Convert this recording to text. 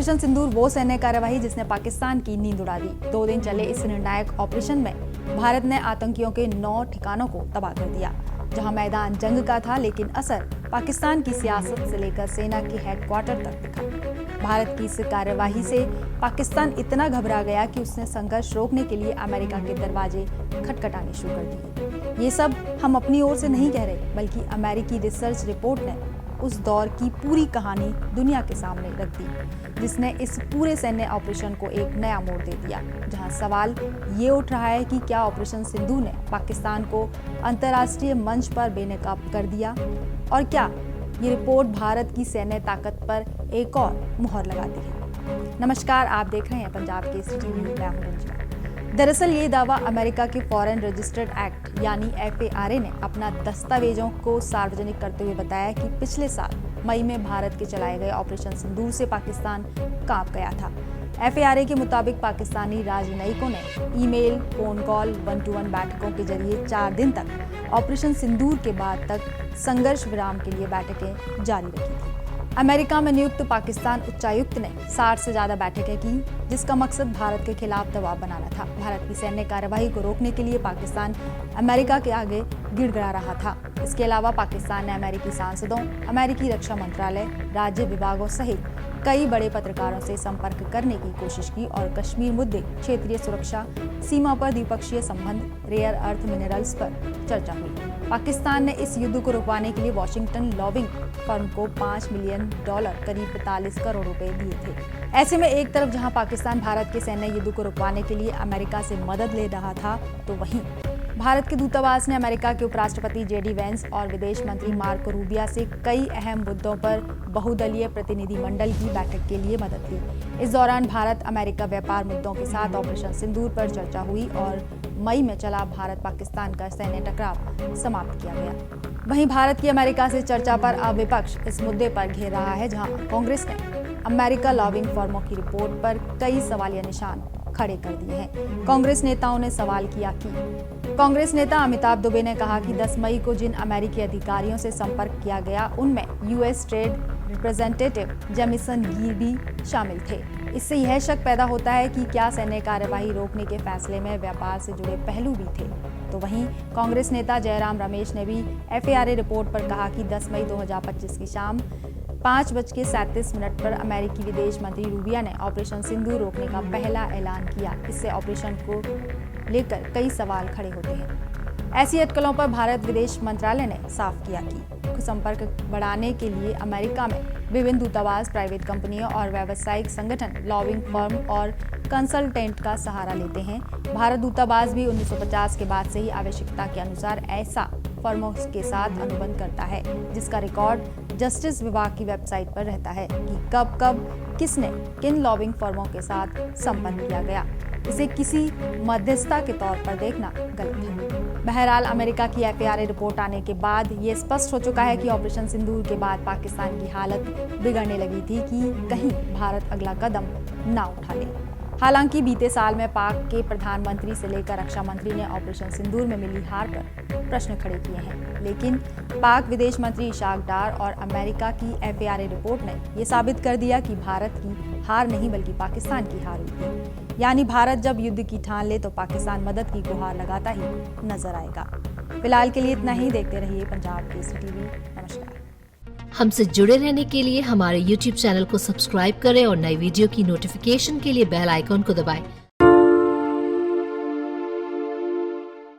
Operation सिंदूर वो सैन्य कार्यवाही जिसने पाकिस्तान की नींद उड़ा दी। 2 दिन चले इस निर्णायक ऑपरेशन में भारत ने आतंकियों के 9 ठिकानों को तबाह कर दिया, जहां मैदान जंग का था, लेकिन असर पाकिस्तान की सियासत से लेकर सेना के हेडक्वार्टर तक दिखा। भारत की इस कार्यवाही से पाकिस्तान इतना घबरा गया कि उसने संघर्ष रोकने के लिए अमेरिका के दरवाजे खटखटाने शुरू कर दिए। ये सब हम अपनी ओर से नहीं कह रहे, बल्कि अमेरिकी रिसर्च रिपोर्ट ने उस दौर की पूरी कहानी दुनिया के सामने रख दी, जिसने इस पूरे सैन्य ऑपरेशन को एक नया मोड़ दे दिया। जहां सवाल ये उठ रहा है कि क्या ऑपरेशन सिंदूर ने पाकिस्तान को अंतर्राष्ट्रीय मंच पर बेनकाब कर दिया, और क्या ये रिपोर्ट भारत की सैन्य ताकत पर एक और मुहर लगाती है। नमस्कार, आप देख रहे हैं पंजाब केसरी टीवी, मैं हूं रंजना। दरअसल ये दावा अमेरिका के फॉरेन रजिस्टर्ड एक्ट यानी FARA ने अपना दस्तावेजों को सार्वजनिक करते हुए बताया कि पिछले साल मई में भारत के चलाए गए ऑपरेशन सिंदूर से पाकिस्तान कांप गया था। FARA के मुताबिक पाकिस्तानी राजनयिकों ने ईमेल, फोन कॉल, 1-to-1 बैठकों के जरिए 4 दिन तक ऑपरेशन सिंदूर के बाद तक संघर्ष विराम के लिए बैठकें जारी रखी थी। अमेरिका में नियुक्त पाकिस्तान उच्चायुक्त ने 60 से ज्यादा बैठकें की, जिसका मकसद भारत के खिलाफ दबाव बनाना था। भारत की सैन्य कार्यवाही को रोकने के लिए पाकिस्तान अमेरिका के आगे गिड़गिड़ा रहा था। इसके अलावा पाकिस्तान ने अमेरिकी सांसदों, अमेरिकी रक्षा मंत्रालय, राज्य विभागों सहित कई बड़े पत्रकारों से संपर्क करने की कोशिश की और कश्मीर मुद्दे, क्षेत्रीय सुरक्षा, सीमा पर द्विपक्षीय संबंध, रेयर अर्थ मिनरल्स पर चर्चा हुई। पाकिस्तान ने इस युद्ध को रुकवाने के लिए वॉशिंगटन लॉबिंग फर्म को $5 मिलियन, करीब 45 करोड़ रुपए दिए थे। ऐसे में एक तरफ जहां पाकिस्तान भारत के सैन्य युद्ध को रुकवाने के लिए अमेरिका से मदद ले रहा था, तो वहीं भारत के दूतावास ने अमेरिका के उपराष्ट्रपति JD वैंस और विदेश मंत्री मार्को रूबियो से कई अहम मुद्दों पर बहुदलीय प्रतिनिधिमंडल की बैठक के लिए मदद ली। इस दौरान भारत अमेरिका व्यापार मुद्दों के साथ ऑपरेशन सिंदूर पर चर्चा हुई और मई में चला भारत पाकिस्तान का सैन्य टकराव समाप्त किया गया। वहीं भारत की अमेरिका से चर्चा पर अब विपक्ष इस मुद्दे पर घेर रहा है, जहां कांग्रेस ने अमेरिका लॉबिंग फर्मों की रिपोर्ट पर कई सवालिया निशान खड़े कर दिए हैं। कांग्रेस नेताओं ने सवाल किया कि कांग्रेस नेता अमिताभ दुबे ने कहा कि 10 मई को जिन अमेरिकी अधिकारियों से संपर्क किया गया, उनमें US ट्रेड रिप्रेजेंटेटिव जेमिसन गिर भी शामिल थे। इससे यह शक पैदा होता है कि क्या सैन्य कार्यवाही रोकने के फैसले में व्यापार से जुड़े पहलू भी थे। तो वहीं कांग्रेस नेता जयराम रमेश ने भी FARA रिपोर्ट पर कहा कि 10 मई 2025 की शाम 5:37 पर अमेरिकी विदेश मंत्री रूबियो ने ऑपरेशन सिंदूर रोकने का पहला ऐलान किया। इससे ऑपरेशन को लेकर कई सवाल खड़े होते हैं। ऐसी अटकलों पर भारत विदेश मंत्रालय ने साफ किया कि संपर्क बढ़ाने के लिए अमेरिका में विभिन्न दूतावास, प्राइवेट कंपनियों और व्यावसायिक संगठन लॉबिंग फर्म और कंसल्टेंट का सहारा लेते हैं। भारत दूतावास भी 1950 के बाद से ही आवश्यकता के अनुसार ऐसा फर्मों के साथ अनुबंध करता है, जिसका रिकॉर्ड जस्टिस विभाग की वेबसाइट पर रहता है कि कब किसने किन लॉबिंग फर्मों के साथ संपर्क किया गया। इसे किसी मध्यस्थता के तौर पर देखना गलत है। बहरहाल अमेरिका की FARA रिपोर्ट आने के बाद ये स्पष्ट हो चुका है कि ऑपरेशन सिंदूर के बाद पाकिस्तान की हालत बिगड़ने लगी थी कि कहीं भारत अगला कदम ना उठा ले। हालांकि बीते साल में पाक के प्रधानमंत्री से लेकर रक्षा मंत्री ने ऑपरेशन सिंदूर में मिली हार पर प्रश्न खड़े किए हैं, लेकिन पाक विदेश मंत्री इशाक डार और अमेरिका की FARA रिपोर्ट ने यह साबित कर दिया कि भारत की हार नहीं बल्कि पाकिस्तान की हार हुई थी। यानी भारत जब युद्ध की ठान ले तो पाकिस्तान मदद की गुहार लगाता ही नजर आएगा। फिलहाल के लिए इतना ही। देखते रहिए पंजाब केसरी टीवी। नमस्कार। हमसे जुड़े रहने के लिए हमारे YouTube चैनल को सब्सक्राइब करें और नई वीडियो की नोटिफिकेशन के लिए बेल आइकॉन को दबाएं।